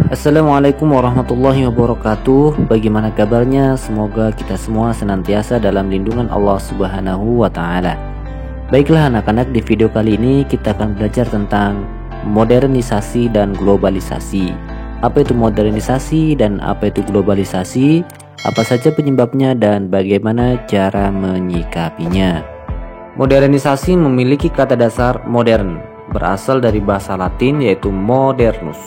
Assalamualaikum warahmatullahi wabarakatuh. Bagaimana kabarnya? Semoga kita semua senantiasa dalam lindungan Allah Subhanahu wa Ta'ala. Baiklah anak-anak, di video kali ini kita akan belajar tentang modernisasi dan globalisasi. Apa itu modernisasi dan apa itu globalisasi? Apa saja penyebabnya dan bagaimana cara menyikapinya? Modernisasi memiliki kata dasar modern, berasal dari bahasa Latin yaitu modernus.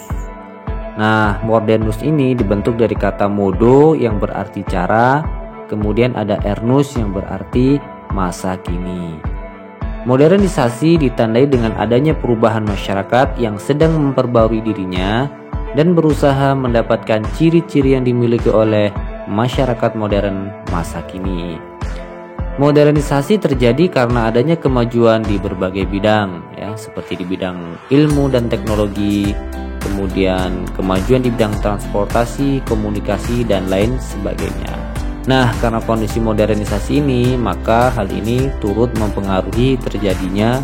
Nah, modernus ini dibentuk dari kata modo yang berarti cara, kemudian ada ernus yang berarti masa kini. Modernisasi ditandai dengan adanya perubahan masyarakat yang sedang memperbarui dirinya dan berusaha mendapatkan ciri-ciri yang dimiliki oleh masyarakat modern masa kini. Modernisasi terjadi karena adanya kemajuan di berbagai bidang, ya, seperti di bidang ilmu dan teknologi, kemudian kemajuan di bidang transportasi, komunikasi, dan lain sebagainya. Nah, karena kondisi modernisasi ini, maka hal ini turut mempengaruhi terjadinya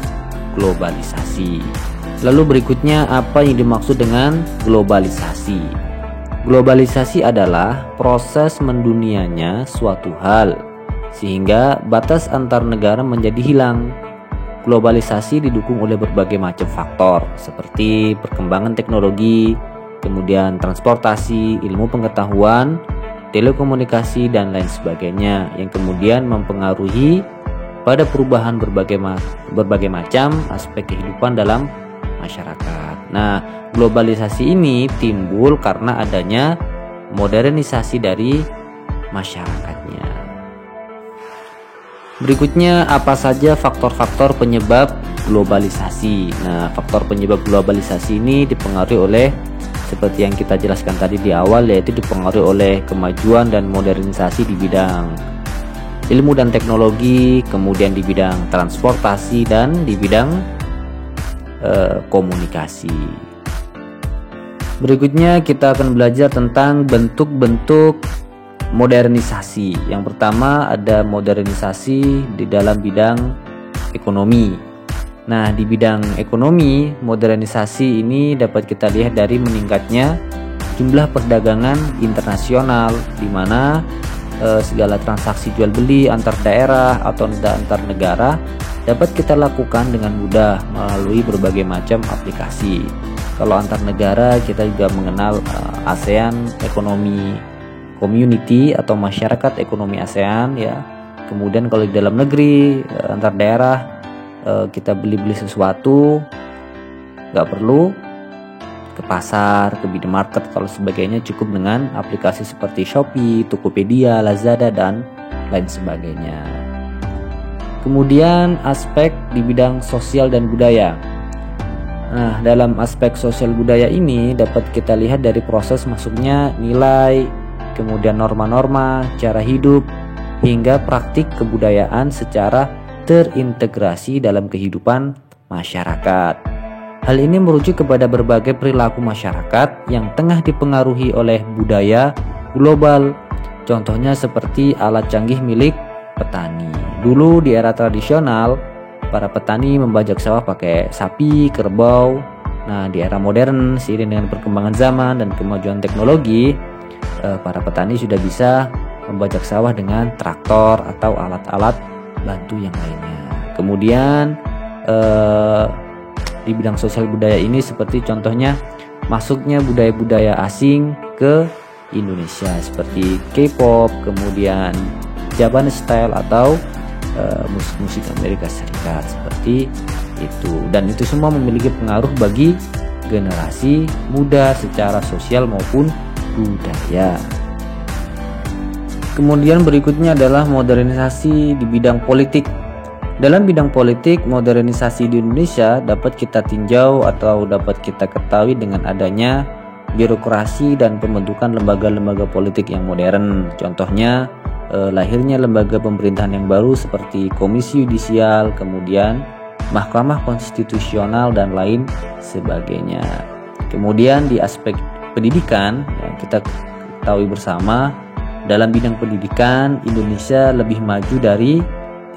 globalisasi. Lalu berikutnya, apa yang dimaksud dengan globalisasi? Globalisasi adalah proses mendunianya suatu hal, sehingga batas antar negara menjadi hilang. Globalisasi didukung oleh berbagai macam faktor seperti perkembangan teknologi, kemudian transportasi, ilmu pengetahuan, telekomunikasi, dan lain sebagainya yang kemudian mempengaruhi pada perubahan berbagai macam aspek kehidupan dalam masyarakat. Nah, globalisasi ini timbul karena adanya modernisasi dari masyarakatnya. Berikutnya, apa saja faktor-faktor penyebab globalisasi? Nah, faktor penyebab globalisasi ini dipengaruhi oleh, seperti yang kita jelaskan tadi di awal, yaitu dipengaruhi oleh kemajuan dan modernisasi di bidang ilmu dan teknologi, kemudian di bidang transportasi, dan di bidang komunikasi. Berikutnya kita akan belajar tentang bentuk-bentuk modernisasi. Yang pertama ada modernisasi di dalam bidang ekonomi. Nah, di bidang ekonomi, modernisasi ini dapat kita lihat dari meningkatnya jumlah perdagangan internasional, di mana segala transaksi jual beli antar daerah atau antar negara dapat kita lakukan dengan mudah melalui berbagai macam aplikasi. Kalau antar negara, kita juga mengenal ASEAN Economy Community atau masyarakat ekonomi ASEAN, ya. Kemudian kalau di dalam negeri, antar daerah, kita beli sesuatu nggak perlu ke pasar, ke minimarket, kalau sebagainya, cukup dengan aplikasi seperti Shopee, Tokopedia, Lazada, dan lain sebagainya. Kemudian aspek di bidang sosial dan budaya. Nah, dalam aspek sosial budaya ini dapat kita lihat dari proses masuknya nilai, kemudian norma-norma, cara hidup, hingga praktik kebudayaan secara terintegrasi dalam kehidupan masyarakat. Hal ini merujuk kepada berbagai perilaku masyarakat yang tengah dipengaruhi oleh budaya global. Contohnya seperti alat canggih milik petani. Dulu di era tradisional, para petani membajak sawah pakai sapi, kerbau. Nah, di era modern, seiring dengan perkembangan zaman dan kemajuan teknologi, para petani sudah bisa membajak sawah dengan traktor atau alat-alat bantu yang lainnya. Kemudian di bidang sosial budaya ini seperti contohnya masuknya budaya-budaya asing ke Indonesia seperti K-pop, kemudian Japanese style atau musik-musik Amerika Serikat, seperti itu. Dan itu semua memiliki pengaruh bagi generasi muda secara sosial maupun budaya. Kemudian berikutnya adalah modernisasi di bidang politik. Dalam bidang politik, modernisasi di Indonesia dapat kita tinjau atau dapat kita ketahui dengan adanya birokrasi dan pembentukan lembaga-lembaga politik yang modern. Contohnya lahirnya lembaga pemerintahan yang baru seperti Komisi Yudisial, kemudian Mahkamah Konstitusional, dan lain sebagainya. Kemudian di aspek pendidikan, ya, kita ketahui bersama dalam bidang pendidikan Indonesia lebih maju dari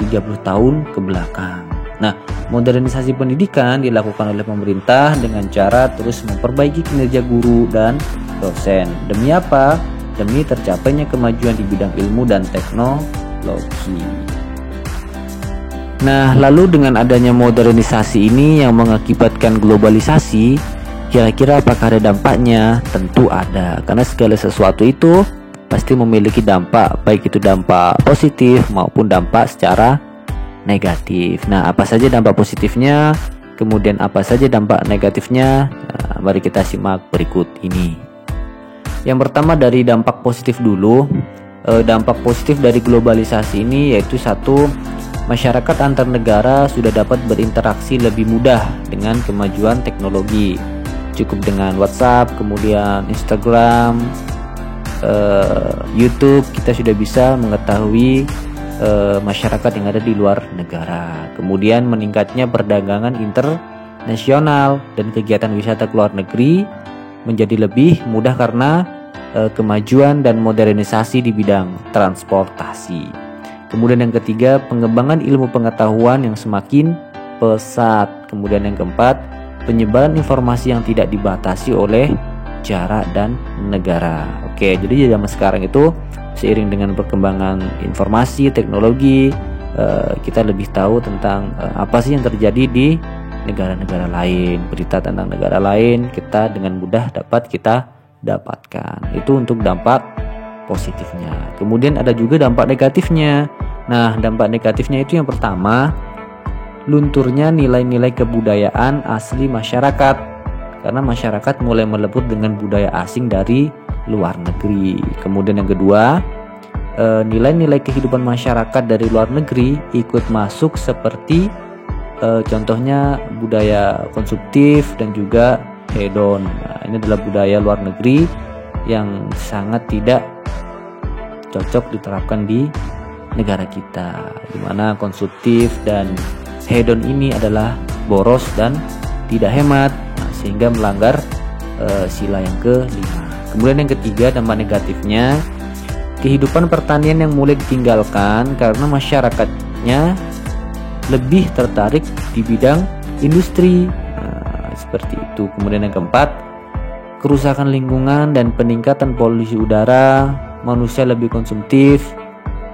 30 tahun ke belakang. Nah, modernisasi pendidikan dilakukan oleh pemerintah dengan cara terus memperbaiki kinerja guru dan dosen. Demi apa? Demi tercapainya kemajuan di bidang ilmu dan teknologi. Nah, lalu dengan adanya modernisasi ini yang mengakibatkan globalisasi, kira-kira apakah ada dampaknya? Tentu ada, karena segala sesuatu itu pasti memiliki dampak, baik itu dampak positif maupun dampak secara negatif. Nah, apa saja dampak positifnya, kemudian apa saja dampak negatifnya? Nah, mari kita simak berikut ini. Yang pertama dari dampak positif dulu. Dampak positif dari globalisasi ini yaitu satu, masyarakat antar negara sudah dapat berinteraksi lebih mudah dengan kemajuan teknologi. Cukup dengan WhatsApp, kemudian Instagram, YouTube, kita sudah bisa mengetahui masyarakat yang ada di luar negara. Kemudian meningkatnya perdagangan internasional dan kegiatan wisata ke luar negeri menjadi lebih mudah karena kemajuan dan modernisasi di bidang transportasi. Kemudian yang ketiga, pengembangan ilmu pengetahuan yang semakin pesat. Kemudian yang keempat, penyebaran informasi yang tidak dibatasi oleh jarak dan negara. Oke, jadi di zaman sekarang itu seiring dengan perkembangan informasi, teknologi, kita lebih tahu tentang apa sih yang terjadi di negara-negara lain. Berita tentang negara lain kita dengan mudah dapat kita dapatkan. Itu untuk dampak positifnya. Kemudian ada juga dampak negatifnya. Nah, dampak negatifnya itu yang pertama, lunturnya nilai-nilai kebudayaan asli masyarakat, karena masyarakat mulai melebur dengan budaya asing dari luar negeri. Kemudian yang kedua, nilai-nilai kehidupan masyarakat dari luar negeri ikut masuk seperti contohnya budaya konsumtif dan juga hedon. Nah, ini adalah budaya luar negeri yang sangat tidak cocok diterapkan di negara kita, di mana konsumtif dan hedon ini adalah boros dan tidak hemat, sehingga melanggar sila yang kelima. Kemudian yang ketiga, dampak negatifnya, kehidupan pertanian yang mulai ditinggalkan karena masyarakatnya lebih tertarik di bidang industri. Seperti itu. Kemudian yang keempat, kerusakan lingkungan dan peningkatan polusi udara, manusia lebih konsumtif,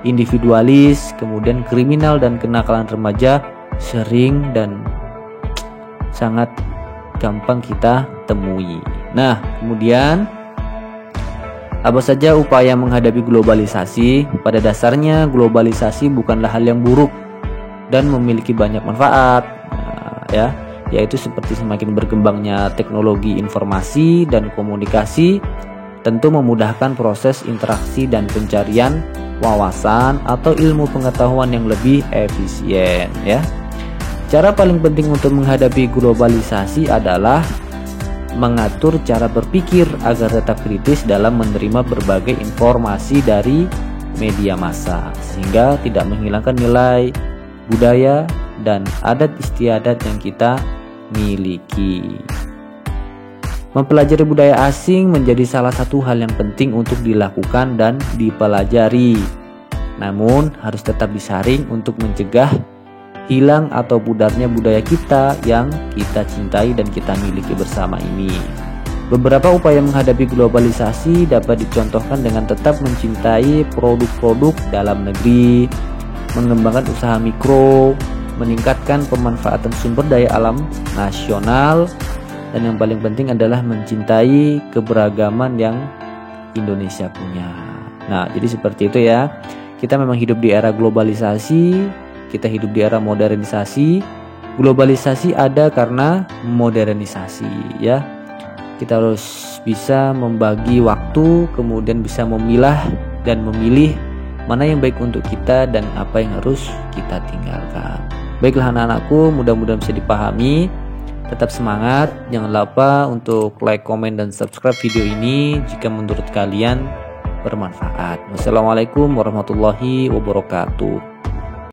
individualis, kemudian kriminal dan kenakalan remaja sering dan sangat gampang kita temui. Nah, kemudian apa saja upaya menghadapi globalisasi? Pada dasarnya globalisasi bukanlah hal yang buruk dan memiliki banyak manfaat, yaitu seperti semakin berkembangnya teknologi informasi dan komunikasi tentu memudahkan proses interaksi dan pencarian wawasan atau ilmu pengetahuan yang lebih efisien, ya. Cara paling penting untuk menghadapi globalisasi adalah mengatur cara berpikir agar tetap kritis dalam menerima berbagai informasi dari media massa, sehingga tidak menghilangkan nilai budaya dan adat istiadat yang kita miliki. Mempelajari budaya asing menjadi salah satu hal yang penting untuk dilakukan dan dipelajari. Namun harus tetap disaring untuk mencegah hilang atau pudarnya budaya kita yang kita cintai dan kita miliki bersama ini. Beberapa upaya menghadapi globalisasi dapat dicontohkan dengan tetap mencintai produk-produk dalam negeri, mengembangkan usaha mikro, meningkatkan pemanfaatan sumber daya alam nasional, dan yang paling penting adalah mencintai keberagaman yang Indonesia punya. Nah, jadi seperti itu ya. Kita memang hidup di era globalisasi, kita hidup di era modernisasi. Globalisasi ada karena modernisasi, ya. Kita harus bisa membagi waktu, kemudian bisa memilah dan memilih mana yang baik untuk kita dan apa yang harus kita tinggalkan. Baiklah anak-anakku, mudah-mudahan bisa dipahami. Tetap semangat, jangan lupa untuk like, komen, dan subscribe video ini jika menurut kalian bermanfaat. Wassalamualaikum warahmatullahi wabarakatuh.